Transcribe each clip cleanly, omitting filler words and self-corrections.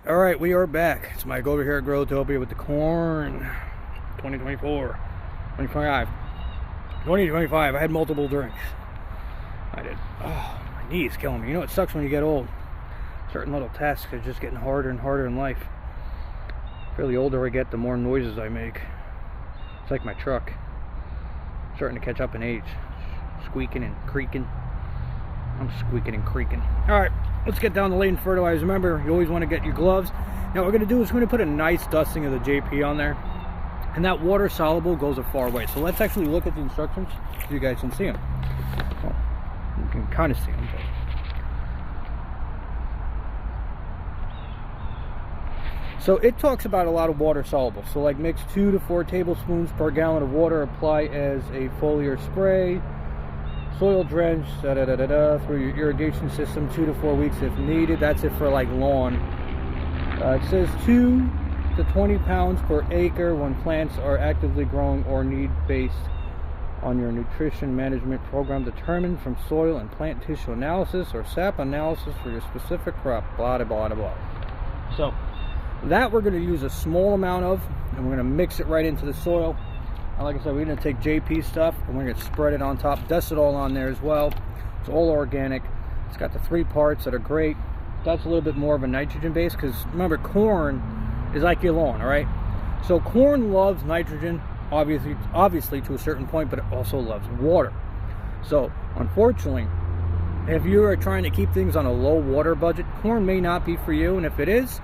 All right, we are back. It's Mike over here at Growtopia with the corn. 2024, 2025, 2025. I had multiple drinks. I did. Oh, my knee's killing me. You know it sucks when you get old. Certain little tasks are just getting harder and harder in life. I feel the older I get, the more noises I make. It's like my truck. I'm starting to catch up in age. Squeaking and creaking. I'm squeaking and creaking. All right, let's get down to latent fertilizer. Remember, you always want to get your gloves. Now what we're going to do is we're going to put a nice dusting of the JP on there. And that water soluble goes a far way. So let's actually look at the instructions so you guys can see them. Well, you can kind of see them. But... So it talks about a lot of water soluble. So like mix 2 to 4 tablespoons per gallon of water. Apply as a foliar spray. Soil drench through your irrigation system 2 to 4 weeks if needed. That's it for like lawn. It says 2 to 20 pounds per acre when plants are actively growing or need based on your nutrition management program determined from soil and plant tissue analysis or sap analysis for your specific crop. Blah blah blah blah. So that we're going to use a small amount of, and we're going to mix it right into the soil. And like I said, we're going to take JP stuff and we're going to spread it on top, dust it all on there as well. It's all organic. It's got the 3 parts that are great. That's a little bit more of a nitrogen base because remember, corn is like your lawn, all right? So corn loves nitrogen, obviously to a certain point, but it also loves water. So unfortunately, if you are trying to keep things on a low water budget, corn may not be for you. And if it is,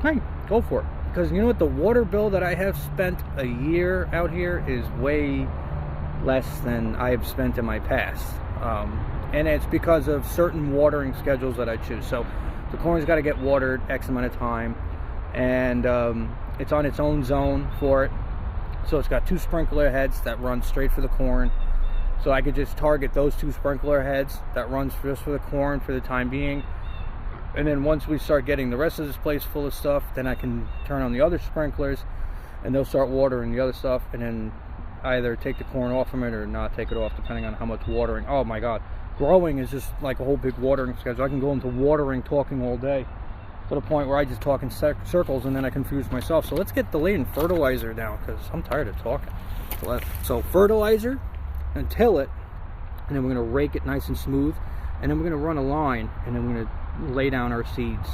hey, go for it. Because you know what, the water bill that I have spent a year out here is way less than I have spent in my past. And it's because of certain watering schedules that I choose. So the corn's got to get watered X amount of time. And it's on its own zone for it. So it's got 2 sprinkler heads that run straight for the corn. So I could just target those 2 sprinkler heads that runs just for the corn for the time being. And then once we start getting the rest of this place full of stuff, then I can turn on the other sprinklers and they'll start watering the other stuff, and then either take the corn off from it or not take it off depending on how much watering. Oh my God, growing is just like a whole big watering schedule. I can go into watering talking all day to the point where I just talk in circles and then I confuse myself. So let's get the latent fertilizer down because I'm tired of talking. So fertilizer and till it, and then we're going to rake it nice and smooth, and then we're going to run a line, and then we're going to lay down our seeds,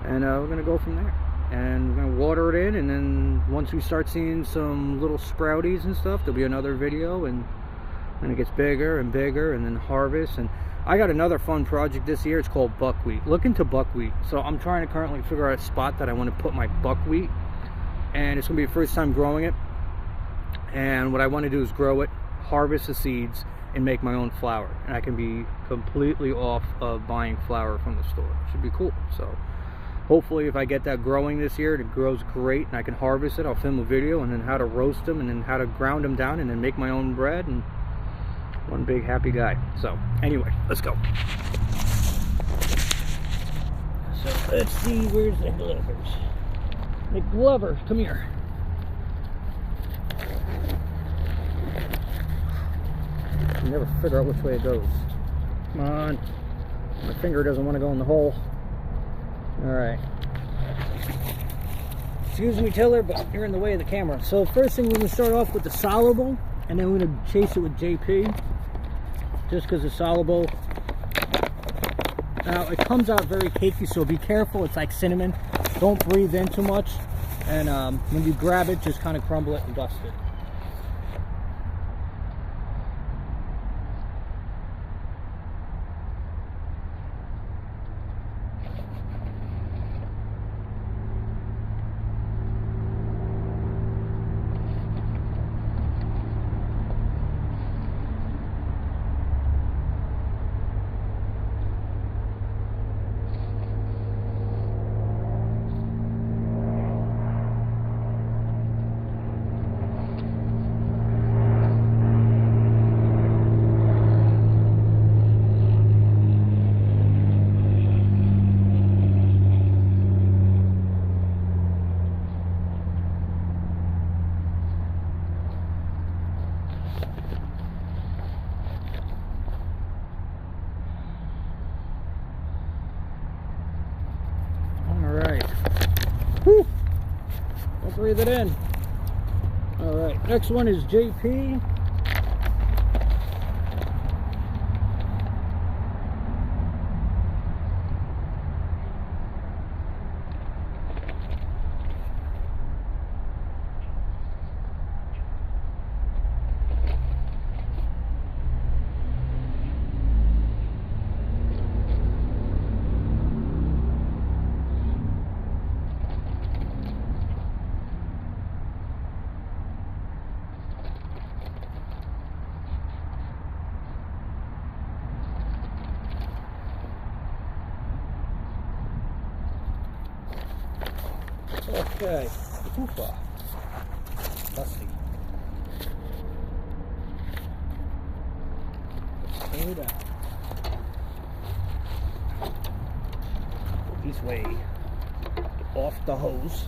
and we're going to go from there, and we're going to water it in, and then once we start seeing some little sprouties and stuff, there'll be another video, and then it gets bigger and bigger, and then harvest. And I got another fun project this year. It's called buckwheat. Look into buckwheat. So I'm trying to currently figure out a spot that I want to put my buckwheat, and it's going to be the first time growing it. And what I want to do is grow it, harvest the seeds, and make my own flour, and I can be completely off of buying flour from the store. It should be cool. So hopefully if I get that growing this year, it grows great and I can harvest it. I'll film a video and then how to roast them and then how to ground them down and then make my own bread, and one big happy guy. So anyway, let's go. So let's see, where's the glovers? The Glover, come here. I never figure out which way it goes. Come on. My finger doesn't want to go in the hole. Alright. Excuse me, Tiller, but you're in the way of the camera. So first thing, we're going to start off with the soluble, and then we're going to chase it with JP. Just because the soluble, now it comes out very cakey, so be careful. It's like cinnamon. Don't breathe in too much. And when you grab it, just kind of crumble it and dust it. Whew. Don't breathe it in. Alright, next one is JP. Okay, Oofa. Dusty. Slow down. This way. Get off the hose.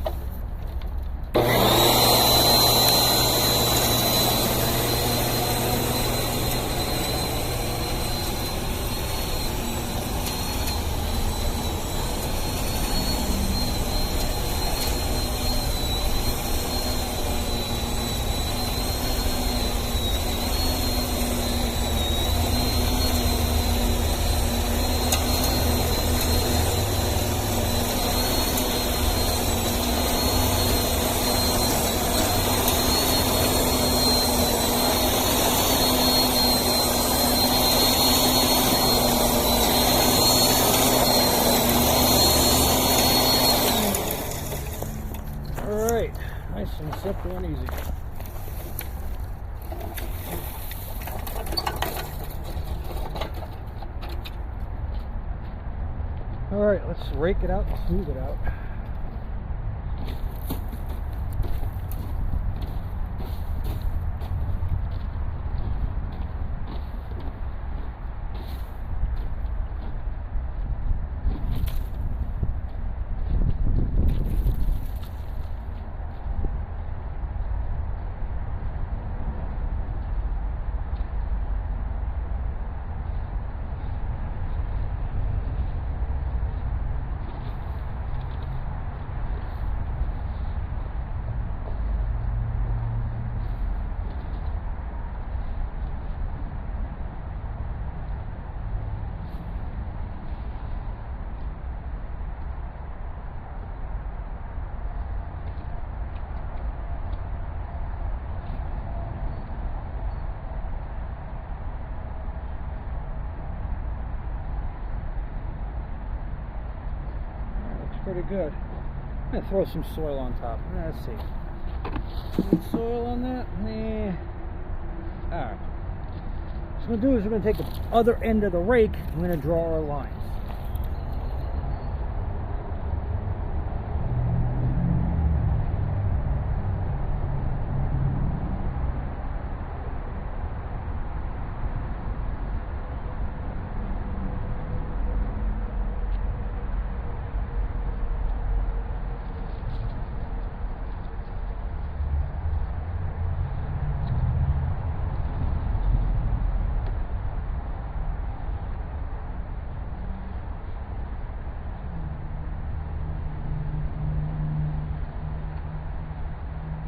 Alright, nice and simple and easy. Alright, let's rake it out and smooth it out. Pretty good. I'm gonna throw some soil on top. Let's see. Need soil on that? Nah. Alright. What we're gonna do is we're gonna take the other end of the rake and we're gonna draw our lines.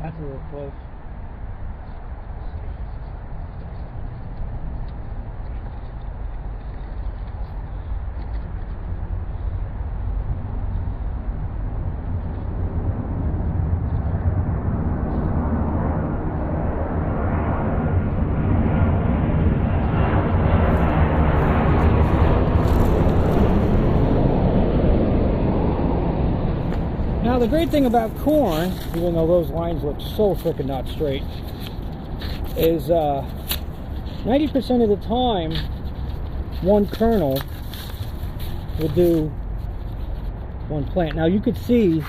That's a little close. Now the great thing about corn, even though those lines look so freaking not straight, is 90% of the time one kernel will do one plant. Now you could see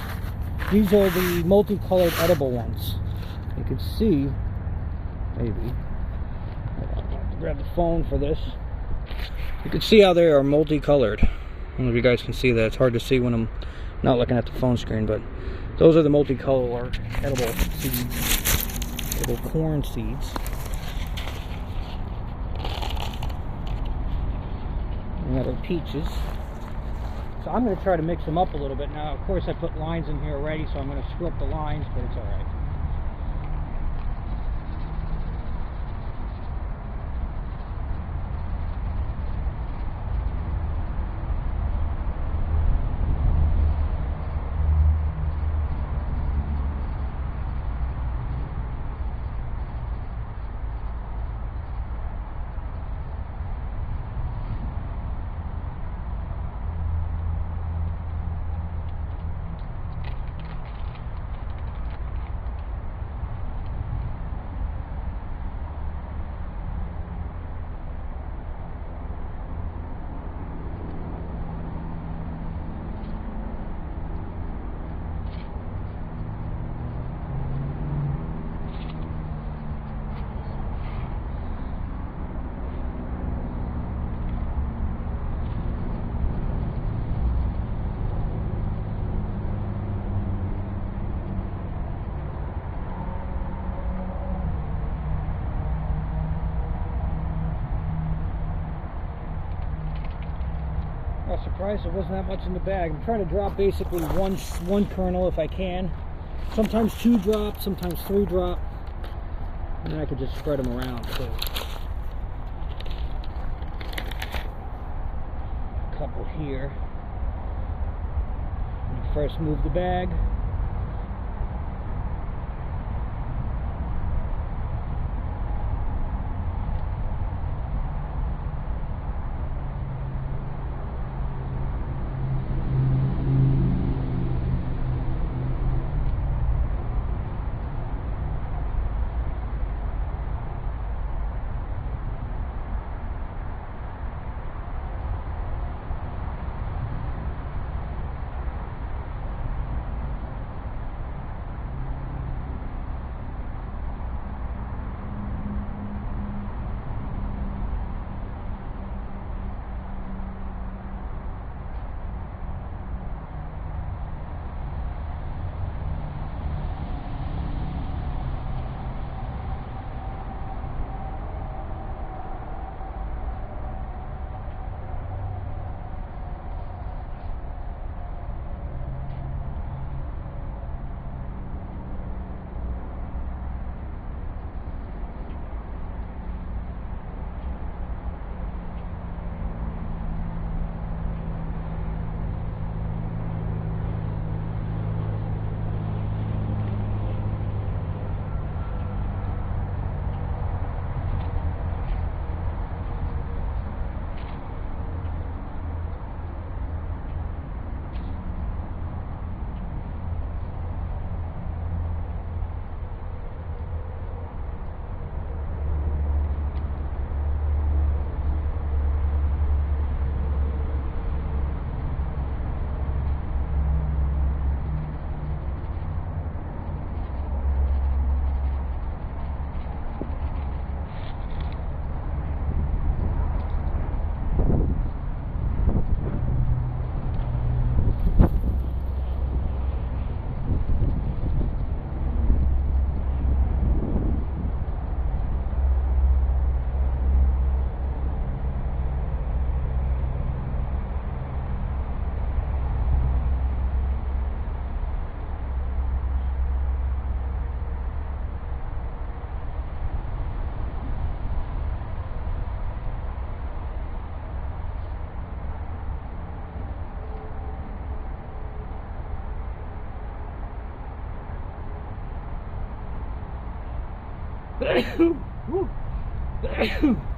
these are the multicolored edible ones. You could see, maybe, hold on, I have to grab the phone for this. You can see how they are multicolored. I don't know if you guys can see that. It's hard to see when I'm not looking at the phone screen, but those are the multicolored edible seeds, edible corn seeds. And that are peaches. So I'm going to try to mix them up a little bit. Now, of course, I put lines in here already, so I'm going to screw up the lines, but it's all right. I'm surprised there wasn't that much in the bag. I'm trying to drop basically one kernel if I can. Sometimes 2 drop, sometimes 3 drop. And then I could just spread them around too. A couple here. First move the bag.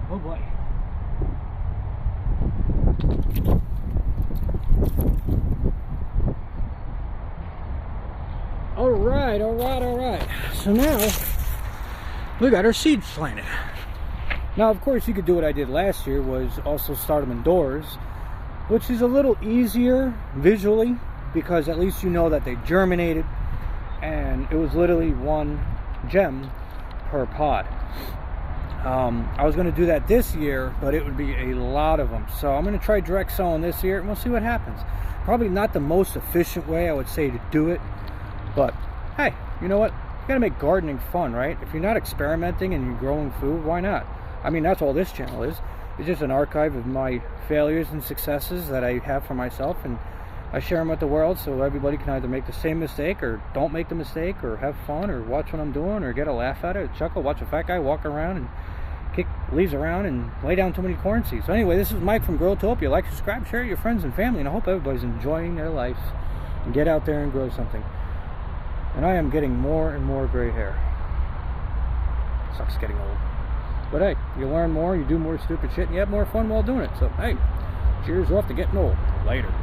Oh boy. All right. So now we got our seeds planted. Now, of course, you could do what I did last year, was also start them indoors, which is a little easier visually because at least you know that they germinated, and it was literally 1 gem per pod. I was going to do that this year, but it would be a lot of them. So I'm going to try direct sowing this year, and we'll see what happens. Probably not the most efficient way, I would say, to do it. But, hey, you know what? You got to make gardening fun, right? If you're not experimenting and you're growing food, why not? I mean, that's all this channel is. It's just an archive of my failures and successes that I have for myself. And I share them with the world so everybody can either make the same mistake or don't make the mistake, or have fun, or watch what I'm doing, or get a laugh at it, chuckle, watch a fat guy walk around and kick leaves around and lay down too many corn seeds. So anyway, this is Mike from Growtopia. Like, subscribe, share it with your friends and family, and I hope everybody's enjoying their lives and get out there and grow something. And I am getting more and more gray hair. Sucks getting old. But hey, you learn more, you do more stupid shit, and you have more fun while doing it. So hey, cheers off to getting old. Later.